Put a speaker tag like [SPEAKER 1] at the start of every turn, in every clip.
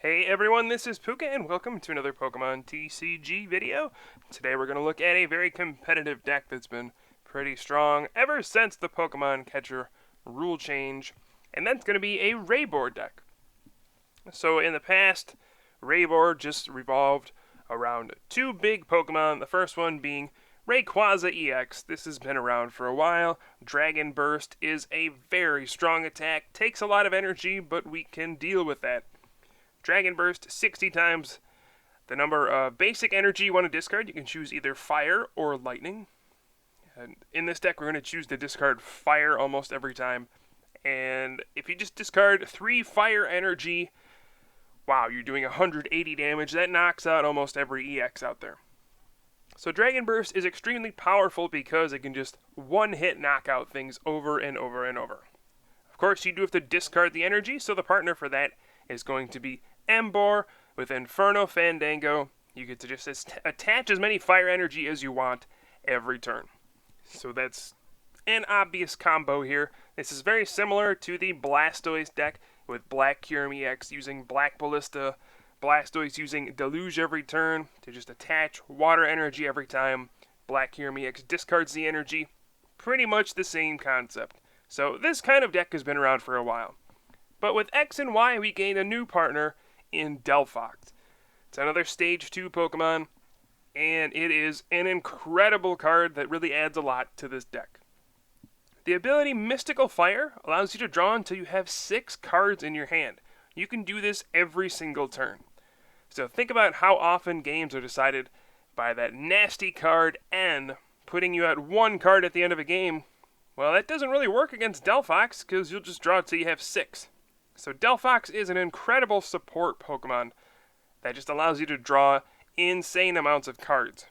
[SPEAKER 1] Hey everyone, this is Pooka and welcome to another Pokemon TCG video. Today we're going to look at a very competitive deck that's been pretty strong ever since the Pokemon Catcher rule change, and that's going to be a Rayboar deck. So in the past, Rayboar just revolved around two big Pokemon, the first one being Rayquaza EX. This has been around for a while. Dragon Burst is a very strong attack, takes a lot of energy, but we can deal with that. Dragon Burst 60 times the number of basic energy you want to discard. You can choose either Fire or Lightning. And in this deck, we're going to choose to discard Fire almost every time. And if you just discard 3 Fire energy, wow, you're doing 180 damage. That knocks out almost every EX out there. So Dragon Burst is extremely powerful because it can just one-hit knock out things over and over and over. Of course, you do have to discard the energy, so the partner for that is going to be Emboar with Inferno Fandango. You get to just attach as many fire energy as you want every turn. So that's an obvious combo here. This is very similar to the Blastoise deck with Black Kyurem EX using Black Ballista, Blastoise using Deluge every turn to just attach water energy every time. Black Kyurem EX discards the energy. Pretty much the same concept. So this kind of deck has been around for a while. But with X and Y, we gain a new partner in Delphox. It's another Stage 2 Pokemon, and it is an incredible card that really adds a lot to this deck. The ability Mystical Fire allows you to draw until you have 6 cards in your hand. You can do this every single turn. So think about how often games are decided by that nasty card N putting you at 1 card at the end of a game. Well, that doesn't really work against Delphox because you'll just draw until you have 6. So Delphox is an incredible support Pokemon that just allows you to draw insane amounts of cards.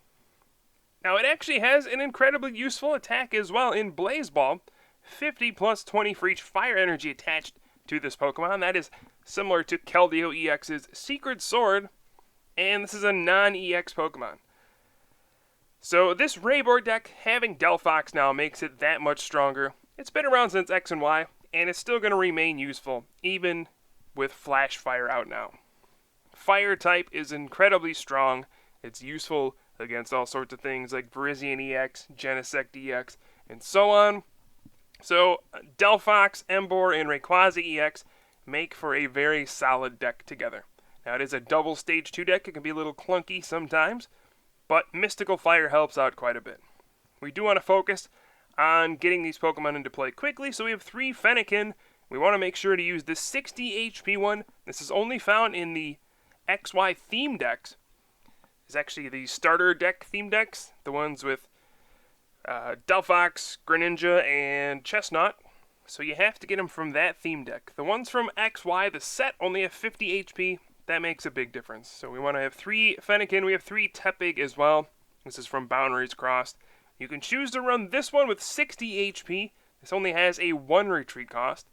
[SPEAKER 1] Now it actually has an incredibly useful attack as well in Blaze Ball. 50 plus 20 for each fire energy attached to this Pokemon. That is similar to Keldeo EX's Secret Sword, and this is a non-EX Pokemon. So this Rayboar deck, having Delphox now, makes it that much stronger. It's been around since X and Y, and it's still going to remain useful, even with Flash Fire out now. Fire type is incredibly strong. It's useful against all sorts of things like Virizion EX, Genesect EX, and so on. So Delphox, Emboar, and Rayquaza EX make for a very solid deck together. Now it is a double Stage 2 deck. It can be a little clunky sometimes, but Mystical Fire helps out quite a bit. We do want to focus on getting these Pokemon into play quickly, so we have 3 Fennekin. We want to make sure to use the 60 HP one. This is only found in the XY theme decks. It's actually the starter deck theme decks, the ones with Delphox, Greninja, and Chestnut. So you have to get them from that theme deck. The ones from XY, the set, only have 50 HP. That makes a big difference. So we want to have 3 Fennekin. We have 3 Tepig as well. This is from Boundaries Crossed. You can choose to run this one with 60 HP. This only has a 1 retreat cost.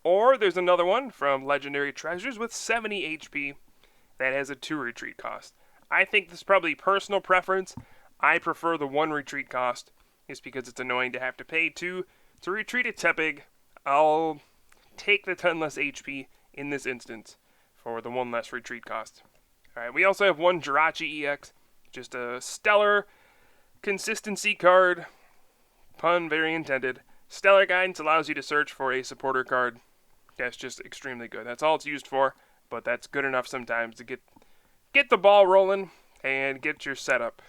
[SPEAKER 1] Or there's another one from Legendary Treasures with 70 HP that has a 2 retreat cost. I think this is probably personal preference. I prefer the 1 retreat cost just because it's annoying to have to pay 2 to retreat a Tepig. I'll take the 10 less HP in this instance for the 1 less retreat cost. Alright, we also have 1 Jirachi EX, just a stellar consistency card, pun very intended. Stellar Guidance allows you to search for a supporter card. That's just extremely good. That's all it's used for, but that's good enough sometimes to get the ball rolling and get your setup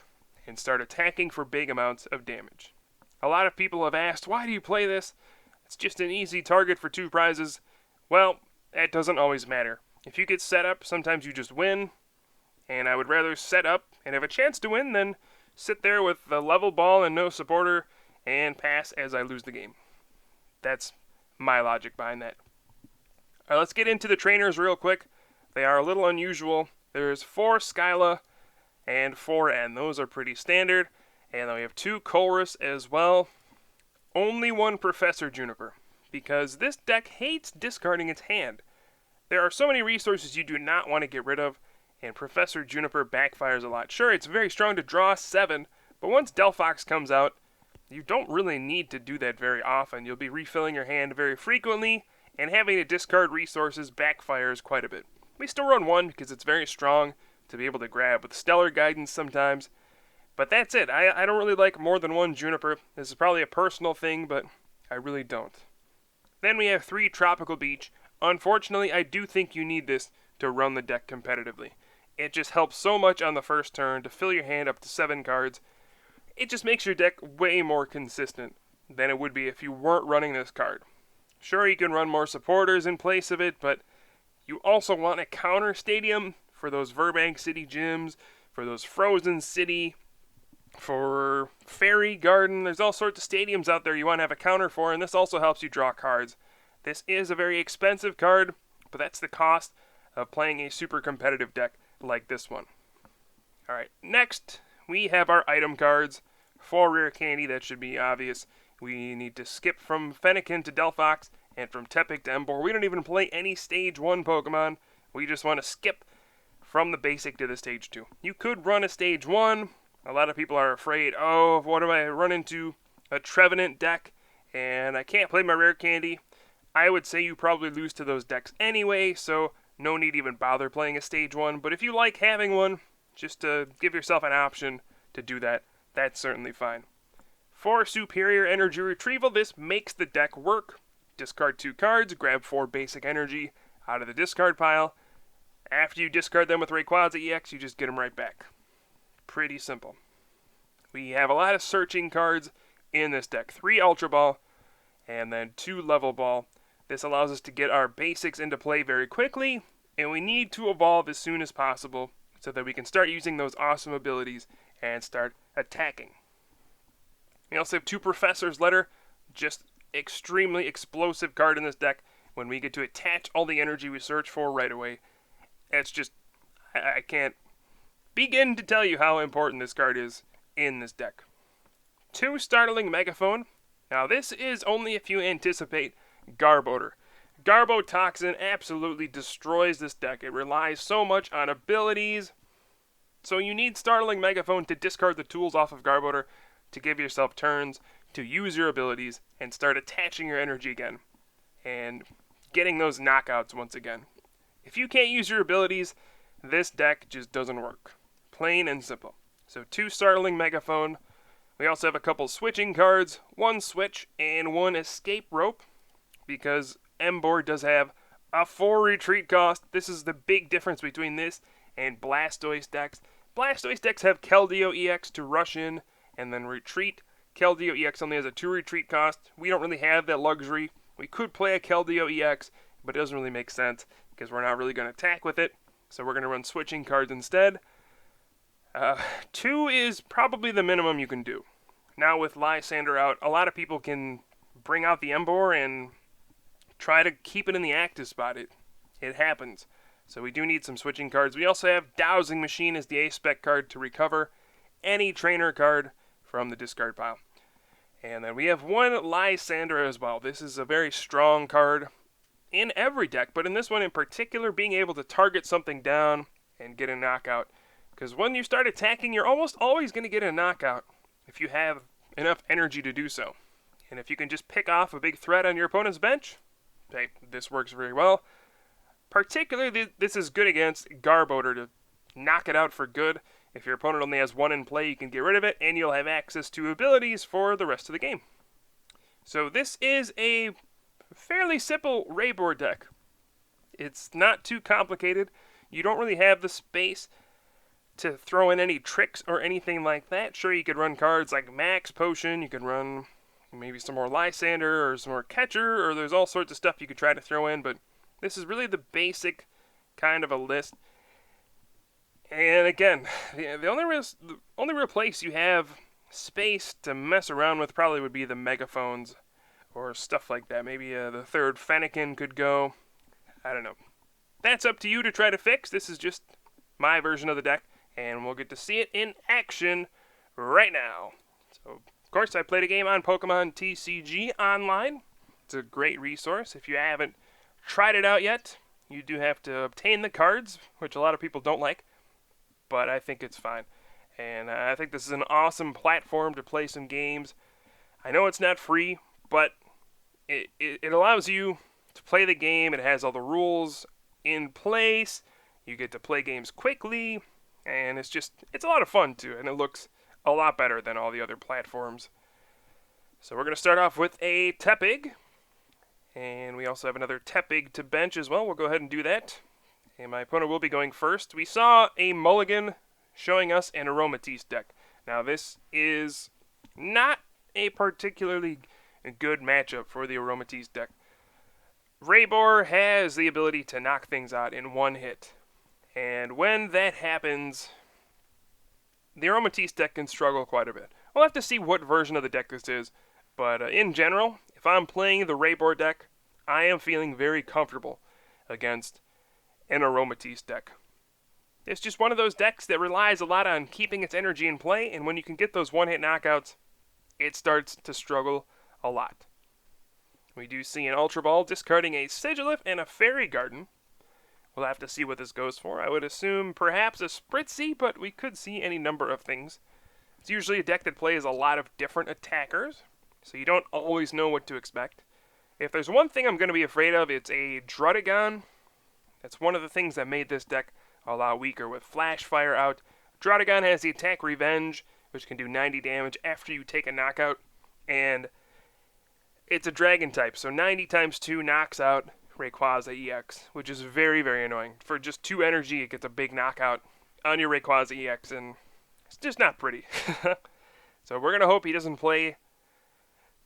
[SPEAKER 1] and start attacking for big amounts of damage. A lot of people have asked, why do you play this? It's just an easy target for 2 prizes. Well, that doesn't always matter. If you get set up, sometimes you just win, and I would rather set up and have a chance to win than sit there with the level ball and no supporter and pass as I lose the game. That's my logic behind that. Alright, let's get into the trainers real quick. They are a little unusual. There's 4 Skyla and 4 N. Those are pretty standard. And then we have 2 Colress as well. Only 1 Professor Juniper, because this deck hates discarding its hand. There are so many resources you do not want to get rid of, and Professor Juniper backfires a lot. Sure, it's very strong to draw 7, but once Delphox comes out, you don't really need to do that very often. You'll be refilling your hand very frequently, and having to discard resources backfires quite a bit. We still run one because it's very strong to be able to grab with Stellar Guidance sometimes. But that's it. I don't really like more than one Juniper. This is probably a personal thing, but I really don't. Then we have 3 Tropical Beach. Unfortunately, I do think you need this to run the deck competitively. It just helps so much on the first turn to fill your hand up to 7 cards. It just makes your deck way more consistent than it would be if you weren't running this card. Sure, you can run more supporters in place of it, but you also want a counter stadium for those Burbank City gyms, for those Frozen City, for Fairy Garden. There's all sorts of stadiums out there you want to have a counter for, and this also helps you draw cards. This is a very expensive card, but that's the cost of playing a super competitive deck like this one. Alright, next we have our item cards. 4 rare candy, that should be obvious. We need to skip from Fennekin to Delphox and from Tepig to Embor. We don't even play any Stage 1 Pokemon. We just want to skip from the basic to the Stage 2. You could run a Stage 1. A lot of people are afraid, oh, what if I run into a Trevenant deck and I can't play my rare candy? I would say you probably lose to those decks anyway, so no need to even bother playing a Stage 1. But if you like having one, just to give yourself an option to do that, that's certainly fine. For Superior Energy Retrieval, this makes the deck work. Discard 2 cards, grab 4 basic energy out of the discard pile. After you discard them with Rayquaza EX, you just get them right back. Pretty simple. We have a lot of searching cards in this deck. 3 Ultra Ball, and then 2 Level Ball. This allows us to get our basics into play very quickly, and we need to evolve as soon as possible so that we can start using those awesome abilities and start attacking. We also have 2 Professor's Letter, just extremely explosive card in this deck when we get to attach all the energy we search for right away. It's just, I can't begin to tell you how important this card is in this deck. 2 Startling Megaphone. Now this is only if you anticipate Garb Odor. Garbotoxin absolutely destroys this deck. It relies so much on abilities. So you need Startling Megaphone to discard the tools off of Garb Odor to give yourself turns to use your abilities and start attaching your energy again and getting those knockouts once again. If you can't use your abilities, this deck just doesn't work. Plain and simple. So 2 Startling Megaphone. We also have a couple switching cards, 1 Switch and 1 Escape Rope, because Embor does have a 4 retreat cost. This is the big difference between this and Blastoise decks. Blastoise decks have Keldeo EX to rush in and then retreat. Keldeo EX only has a 2 retreat cost. We don't really have that luxury. We could play a Keldeo EX, but it doesn't really make sense because we're not really going to attack with it. So we're going to run switching cards instead. 2 is probably the minimum you can do. Now with Lysander out, a lot of people can bring out the Embor and try to keep it in the active spot. It happens. So we do need some switching cards. We also have Dowsing Machine as the A-Spec card to recover any trainer card from the discard pile. And then we have 1 Lysander as well. This is a very strong card in every deck, but in this one in particular, being able to target something down and get a knockout. Because when you start attacking, you're almost always going to get a knockout if you have enough energy to do so. And if you can just pick off a big threat on your opponent's bench, hey, this works very well. Particularly, this is good against Garb Odor to knock it out for good. If your opponent only has 1 in play, you can get rid of it, and you'll have access to abilities for the rest of the game. So this is a fairly simple Rayboar deck. It's not too complicated. You don't really have the space to throw in any tricks or anything like that. Sure, you could run cards like Max Potion, you could run maybe some more Lysander or some more Catcher, or there's all sorts of stuff you could try to throw in, but this is really the basic kind of a list. And again, the only real place you have space to mess around with probably would be the Megaphones or stuff like that. Maybe the 3rd Fennekin could go. I don't know. That's up to you to try to fix. This is just my version of the deck, and we'll get to see it in action right now. So, of course, I played a game on Pokemon TCG online. It's a great resource. If you haven't tried it out yet, you do have to obtain the cards, which a lot of people don't like, but I think it's fine. And I think this is an awesome platform to play some games. I know it's not free, but it allows you to play the game. It has all the rules in place. You get to play games quickly, and it's a lot of fun too, and it looks a lot better than all the other platforms. So we're going to start off with a Tepig, and we also have another Tepig to bench as well. We'll go ahead and do that. And my opponent will be going first. We saw a mulligan showing us an Aromatisse deck. Now this is not a particularly good matchup for the Aromatisse deck. Rayboar has the ability to knock things out in one hit. And when that happens, the Aromatisse deck can struggle quite a bit. We'll have to see what version of the deck this is. But in general, if I'm playing the Rayboar deck, I am feeling very comfortable against an Aromatisse deck. It's just one of those decks that relies a lot on keeping its energy in play, and when you can get those one-hit knockouts, it starts to struggle a lot. We do see an Ultra Ball discarding a Sigilyph and a Fairy Garden. We'll have to see what this goes for. I would assume perhaps a Spritzy, but we could see any number of things. It's usually a deck that plays a lot of different attackers, so you don't always know what to expect. If there's one thing I'm going to be afraid of, it's a Druddigon. That's one of the things that made this deck a lot weaker with Flash Fire out. Druddigon has the attack Revenge, which can do 90 damage after you take a knockout, and it's a dragon type, so 90 times 2 knocks out Rayquaza EX, which is very, very annoying. For just 2 energy, it gets a big knockout on your Rayquaza EX, and it's just not pretty. So we're going to hope he doesn't play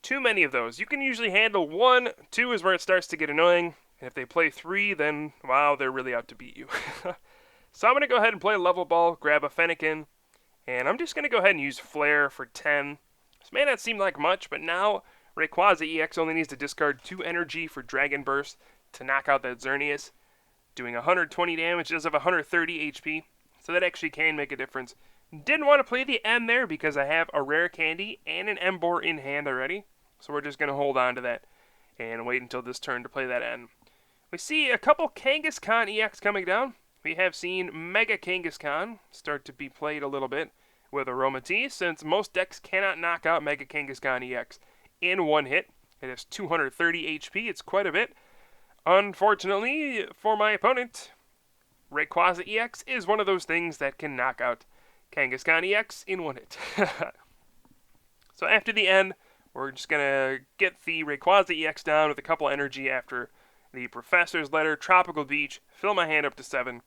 [SPEAKER 1] too many of those. You can usually handle 1, 2 is where it starts to get annoying, and if they play 3, then, wow, they're really out to beat you. So I'm going to go ahead and play Level Ball, grab a Fennekin, and I'm just going to go ahead and use Flare for 10. This may not seem like much, but now Rayquaza EX only needs to discard 2 energy for Dragon Burst to knock out that Xerneas, doing 120 damage. It does have 130 HP, so that actually can make a difference. Didn't want to play the M there because I have a Rare Candy and an Emboar in hand already, so we're just going to hold on to that and wait until this turn to play that N. We see a couple Kangaskhan EX coming down. We have seen Mega Kangaskhan start to be played a little bit with Aromatisse, since most decks cannot knock out Mega Kangaskhan EX in one hit. It has 230 HP, it's quite a bit. Unfortunately, for my opponent, Rayquaza EX is one of those things that can knock out Kangaskhan EX in one hit. So after the end, we're just going to get the Rayquaza EX down with a couple energy after the Professor's Letter, Tropical Beach, fill my hand up to 7.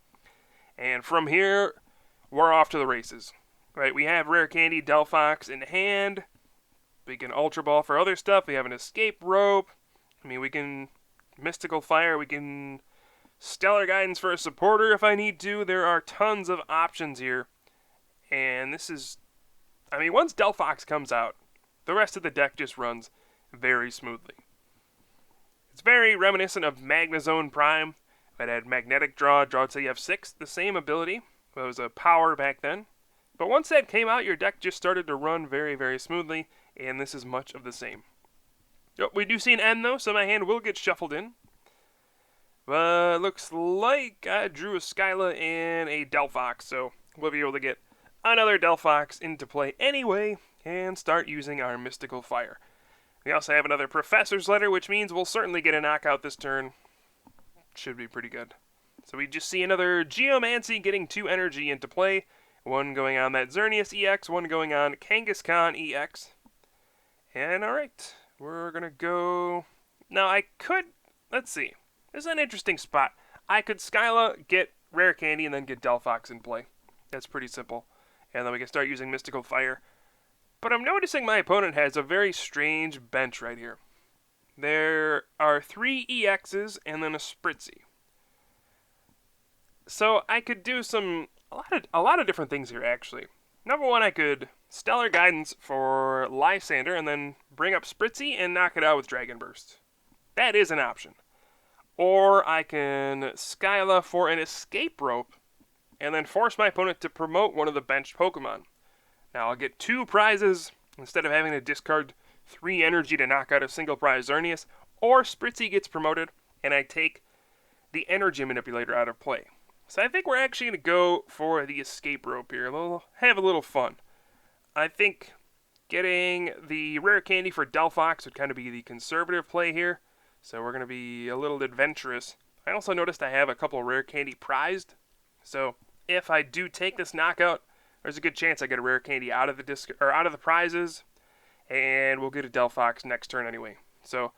[SPEAKER 1] And from here, we're off to the races. Right, we have Rare Candy, Delphox in hand. We can Ultra Ball for other stuff. We have an Escape Rope. I mean, we can Mystical Fire. We can Stellar Guidance for a supporter if I need to. There are tons of options here. And this is, I mean, once Delphox comes out, the rest of the deck just runs very smoothly. It's very reminiscent of Magnezone Prime. It had Magnetic Draw, draw till you have 6, the same ability. It was a power back then. But once that came out, your deck just started to run very, very smoothly, and this is much of the same. We do see an N, though, so my hand will get shuffled in. But looks like I drew a Skyla and a Delphox, so we'll be able to get another Delphox into play anyway, and start using our Mystical Fire. We also have another Professor's Letter, which means we'll certainly get a knockout this turn. Should be pretty good. So we just see another Geomancy getting 2 energy into play. One going on that Xerneas EX, one going on Kangaskhan EX. And alright, we're going to go... Now I could... Let's see. This is an interesting spot. I could Skyla, get Rare Candy, and then get Delphox in play. That's pretty simple. And then we can start using Mystical Fire. But I'm noticing my opponent has a very strange bench right here. There are 3 EXs and then a Spritzy. So I could do a lot of different things here, actually. Number 1, I could Stellar Guidance for Lysander and then bring up Spritzy and knock it out with Dragon Burst. That is an option. Or I can Skyla for an Escape Rope and then force my opponent to promote one of the benched Pokemon. Now I'll get 2 prizes instead of having to discard 3 energy to knock out a single prize Xerneas, or Spritzy gets promoted and I take the Energy Manipulator out of play. So I think we're actually going to go for the Escape Rope here. Have a little fun. I think getting the Rare Candy for Delphox would kind of be the conservative play here. So we're going to be a little adventurous I also noticed I have a couple rare candy prized, so if I do take this knockout, there's a good chance I get a rare candy out of the disc or out of the prizes, and we'll get a Delphox next turn anyway. So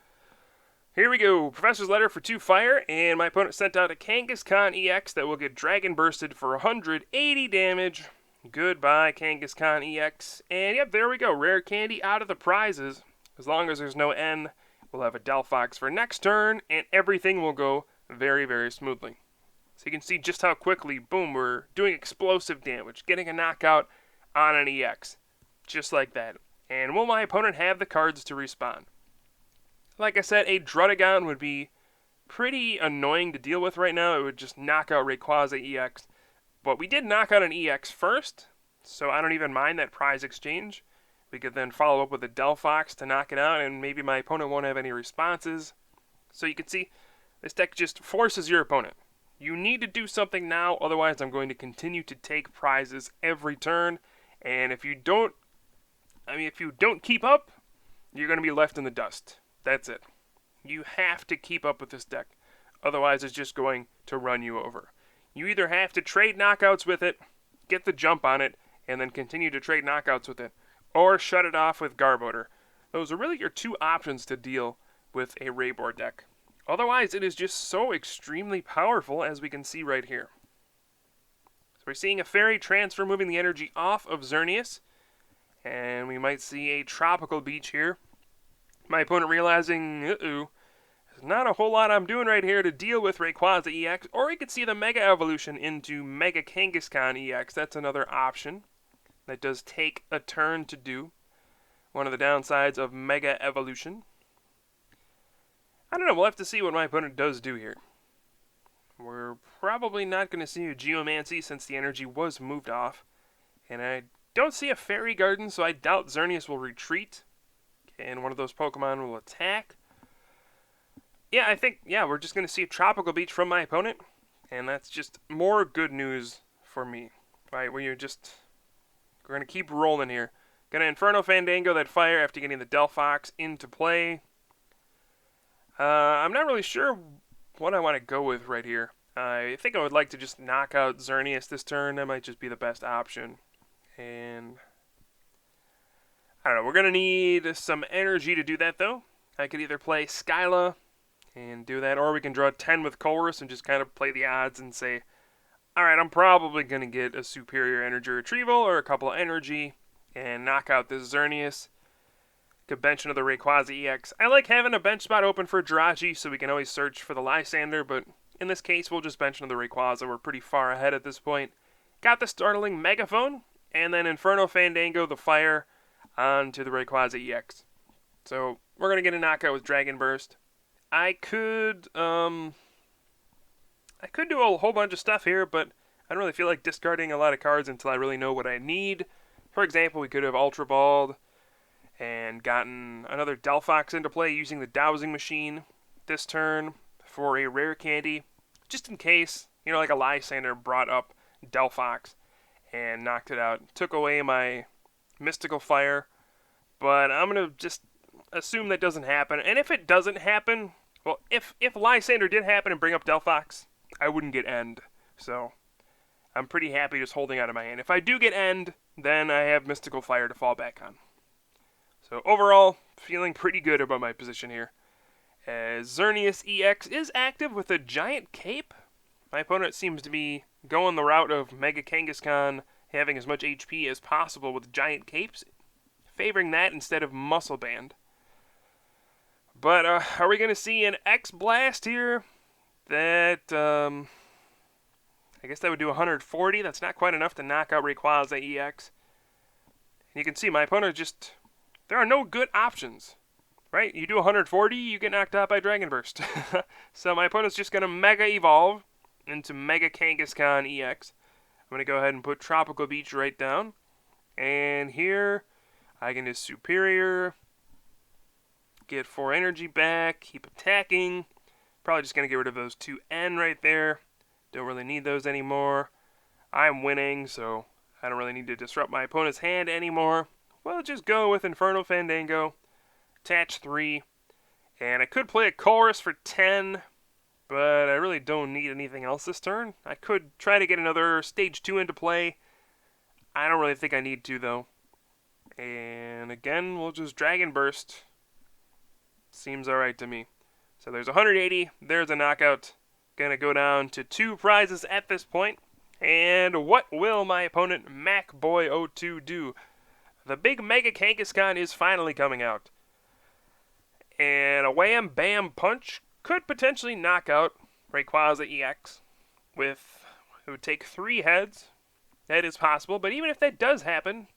[SPEAKER 1] here we go. Professor's Letter for 2 fire, and my opponent sent out a Kangaskhan EX that will get Dragon Bursted for 180 damage. Goodbye, Kangaskhan EX. And yep, there we go. Rare candy out of the prizes. As long as there's no N, we'll have a Delphox for next turn, and everything will go very, very smoothly. So you can see just how quickly, boom, we're doing explosive damage, getting a knockout on an EX. Just like that. And will my opponent have the cards to respond? Like I said, a Druddigon would be pretty annoying to deal with right now. It would just knock out Rayquaza EX. But we did knock out an EX first, so I don't even mind that prize exchange. We could then follow up with a Delphox to knock it out, and maybe my opponent won't have any responses. So you can see, this deck just forces your opponent. You need to do something now, otherwise I'm going to continue to take prizes every turn. And if you don't keep up, you're going to be left in the dust. That's it. You have to keep up with this deck. Otherwise, it's just going to run you over. You either have to trade knockouts with it, get the jump on it, and then continue to trade knockouts with it, or shut it off with Garbodor. Those are really your two options to deal with a Rayboar deck. Otherwise, it is just so extremely powerful, as we can see right here. So we're seeing a Fairy Transfer moving the energy off of Xerneas, and we might see a Tropical Beach here. My opponent realizing, there's not a whole lot I'm doing right here to deal with Rayquaza EX, or he could see the Mega Evolution into Mega Kangaskhan EX. That's another option. That does take a turn to do. One of the downsides of Mega Evolution. I don't know, we'll have to see what my opponent does do here. We're probably not going to see a Geomancy since the energy was moved off. And I don't see a Fairy Garden, so I doubt Xerneas will retreat. And one of those Pokemon will attack. Yeah, I think, we're just going to see a Tropical Beach from my opponent. And that's just more good news for me. Right, we're going to keep rolling here. Going to Inferno Fandango that fire after getting the Delphox into play. I'm not really sure what I want to go with right here. I think I would like to just knock out Xerneas this turn. That might just be the best option. And I don't know. We're going to need some energy to do that, though. I could either play Skyla and do that, or we can draw 10 with Colress and just kind of play the odds and say, alright, I'm probably going to get a superior energy retrieval or a couple of energy and knock out this Xerneas. Could bench another Rayquaza EX. I like having a bench spot open for Jirachi so we can always search for the Lysander, but in this case we'll just bench another Rayquaza. We're pretty far ahead at this point. Got the startling Megaphone, and then Inferno Fandango the fire onto the Rayquaza EX. So we're going to get a knockout with Dragon Burst. I could do a whole bunch of stuff here, but I don't really feel like discarding a lot of cards until I really know what I need. For example, we could have Ultra Balled and gotten another Delphox into play using the Dowsing Machine this turn for a rare candy, just in case, like a Lysander brought up Delphox and knocked it out. Took away my Mystical Fire, but I'm going to just assume that doesn't happen. And if it doesn't happen, well, if Lysander did happen and bring up Delphox, I wouldn't get End. So I'm pretty happy just holding out of my hand. If I do get End, then I have Mystical Fire to fall back on. So overall, feeling pretty good about my position here. As Xerneas EX is active with a Giant Cape. My opponent seems to be going the route of Mega Kangaskhan, having as much HP as possible with Giant Capes, favoring that instead of Muscle Band. But are we going to see an X-Blast here? That, I guess that would do 140. That's not quite enough to knock out Rayquaza EX. And you can see my opponent just... There are no good options, right? You do 140, you get knocked out by Dragon Burst. So my opponent's just going to Mega Evolve into Mega Kangaskhan EX. I'm going to go ahead and put Tropical Beach right down. And here, I can do Superior, get 4 energy back, keep attacking. Probably just going to get rid of those 2 N right there. Don't really need those anymore. I'm winning, so I don't really need to disrupt my opponent's hand anymore. Well, just go with Inferno Fandango, attach 3, and I could play a Chorus for 10, but I really don't need anything else this turn. I could try to get another stage 2 into play. I don't really think I need to, though. And again, we'll just Dragon Burst. Seems alright to me. So there's 180. There's a knockout. Gonna go down to 2 prizes at this point. And what will my opponent MacBoy02 do? The big Mega Kangaskhan is finally coming out. And a Wham Bam Punch could potentially knock out Rayquaza EX. It would take 3 heads. That is possible, but even if that does happen,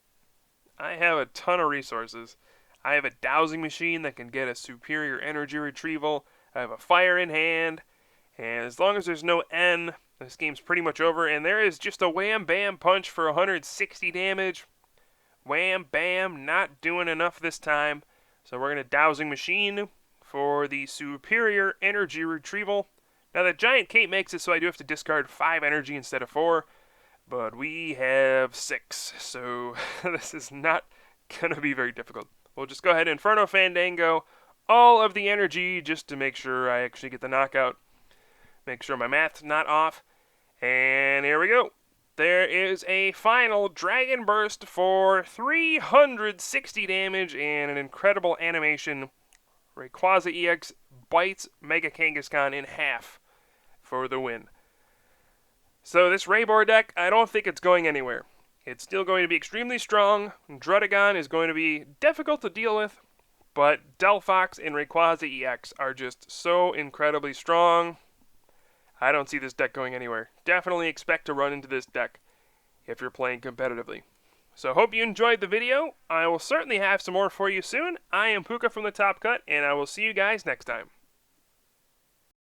[SPEAKER 1] I have a ton of resources. I have a dowsing machine that can get a superior energy retrieval. I have a fire in hand. And as long as there's no N, this game's pretty much over. And there is just a Wham Bam Punch for 160 damage. Wham Bam, not doing enough this time. So we're going to Dowsing Machine for the superior energy retrieval. Now the Giant Cape makes it so I do have to discard 5 energy instead of 4. But we have 6, so this is not going to be very difficult. We'll just go ahead and Inferno Fandango all of the energy just to make sure I actually get the knockout. Make sure my math's not off. And here we go. There is a final Dragon Burst for 360 damage and an incredible animation. Rayquaza EX bites Mega Kangaskhan in half for the win. So this Rayboar deck, I don't think it's going anywhere. It's still going to be extremely strong. Druddigon is going to be difficult to deal with, but Delphox and Rayquaza EX are just so incredibly strong. I don't see this deck going anywhere. Definitely expect to run into this deck if you're playing competitively. So hope you enjoyed the video. I will certainly have some more for you soon. I am Pooka from the Top Cut, and I will see you guys next time.